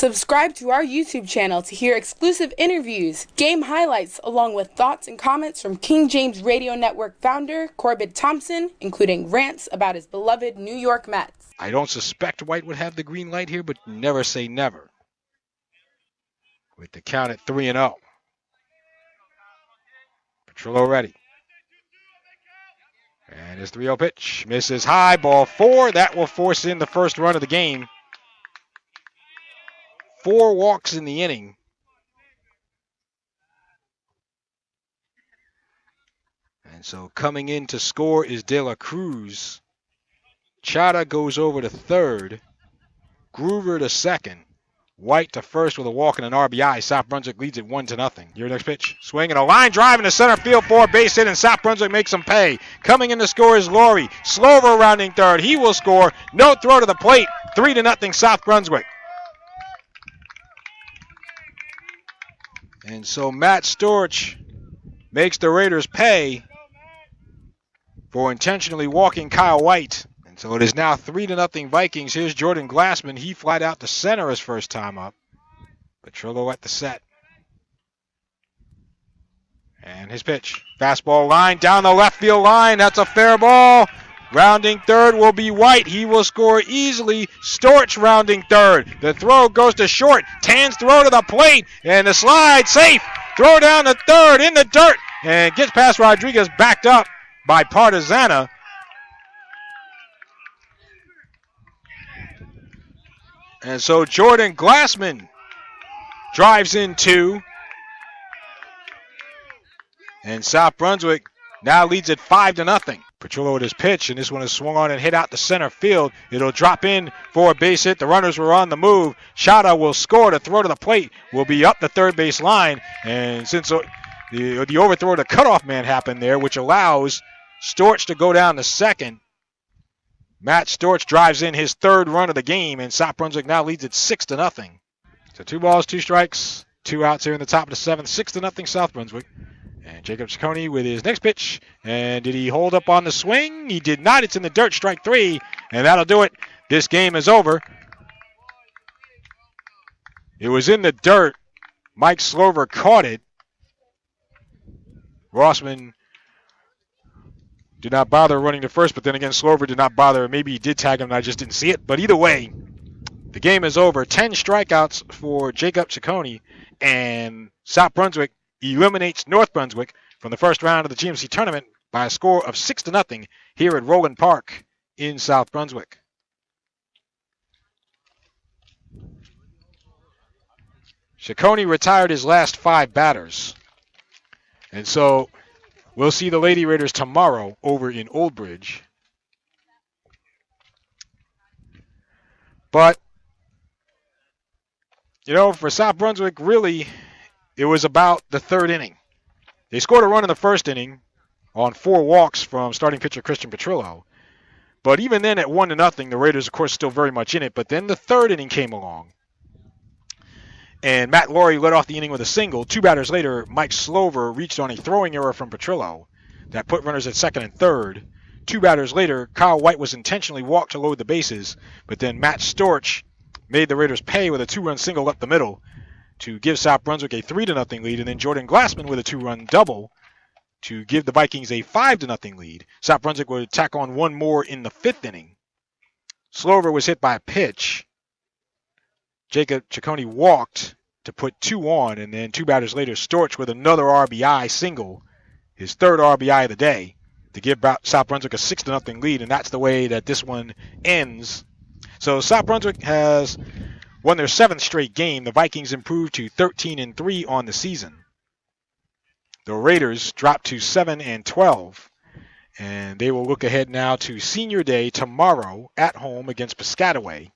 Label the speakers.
Speaker 1: Subscribe to our YouTube channel to hear exclusive interviews, game highlights, along with thoughts and comments from King James Radio Network founder Corbett Thompson, including rants about his beloved New York Mets.
Speaker 2: I don't suspect White would have the green light here, but never say never. With the count at 3-0. Petrillo ready. And his 3-0 pitch misses high, ball 4. That will force in the first run of the game. 4 walks in the inning. And so coming in to score is De La Cruz. Chata goes over to third. Groover to second. White to first with a walk and an RBI. South Brunswick leads it 1-0. Your next pitch. Swing and a line drive into center field for a base hit, and South Brunswick makes them pay. Coming in to score is Laurie. Slover rounding third. He will score. No throw to the plate. 3-0 South Brunswick. And so Matt Storch makes the Raiders pay for intentionally walking Kyle White. And so it is now 3-0 Vikings. Here's Jordan Glassman. He flied out to center his first time up. Petrillo at the set. And his pitch. Fastball line down the left field line. That's a fair ball. Rounding third will be White. He will score easily. Storch rounding third. The throw goes to short. Tan's throw to the plate. And the slide safe. Throw down to third in the dirt. And gets past Rodriguez, backed up by Partizana. And so Jordan Glassman drives in 2. And South Brunswick now leads it 5-0. Petrillo with his pitch, and this one is swung on and hit out to center field. It'll drop in for a base hit. The runners were on the move. Chata will score. The throw to the plate will be up the third base line. And since the overthrow to cutoff man happened there, which allows Storch to go down to second, Matt Storch drives in his third run of the game, and South Brunswick now leads it 6-0. So 2 balls, 2 strikes, 2 outs here in the top of the 7th. 6-0 South Brunswick. And Jacob Ciccone with his next pitch. And did he hold up on the swing? He did not. It's in the dirt, strike 3. And that'll do it. This game is over. It was in the dirt. Mike Slover caught it. Rossman did not bother running to first, but then again, Slover did not bother. Maybe he did tag him and I just didn't see it. But either way, the game is over. 10 strikeouts for Jacob Ciccone, and South Brunswick eliminates North Brunswick from the first round of the GMC Tournament by a score of 6-0 here at Rowland Park in South Brunswick. Ciccone retired his last 5 batters. And so we'll see the Lady Raiders tomorrow over in Old Bridge. But, you know, for South Brunswick, really, it was about the third inning. They scored a run in the first inning on 4 walks from starting pitcher Christian Petrillo. But even then at 1-0, the Raiders, of course, still very much in it. But then the third inning came along. And Matt Laurie led off the inning with a single. 2 batters later, Mike Slover reached on a throwing error from Petrillo that put runners at second and third. 2 batters later, Kyle White was intentionally walked to load the bases, but then Matt Storch made the Raiders pay with a 2-run single up the middle to give South Brunswick a 3-0 lead, and then Jordan Glassman with a 2-run double to give the Vikings a 5-0 lead. South Brunswick would tack on 1 more in the 5th inning. Slover was hit by a pitch. Jacob Ciccone walked to put 2 on, and then 2 batters later, Storch with another RBI single, his 3rd RBI of the day, to give South Brunswick a 6-0 lead, and that's the way that this one ends. So South Brunswick has won their 7th straight game. The Vikings improved to 13-3 on the season. The Raiders dropped to 7-12, and they will look ahead now to Senior Day tomorrow at home against Piscataway.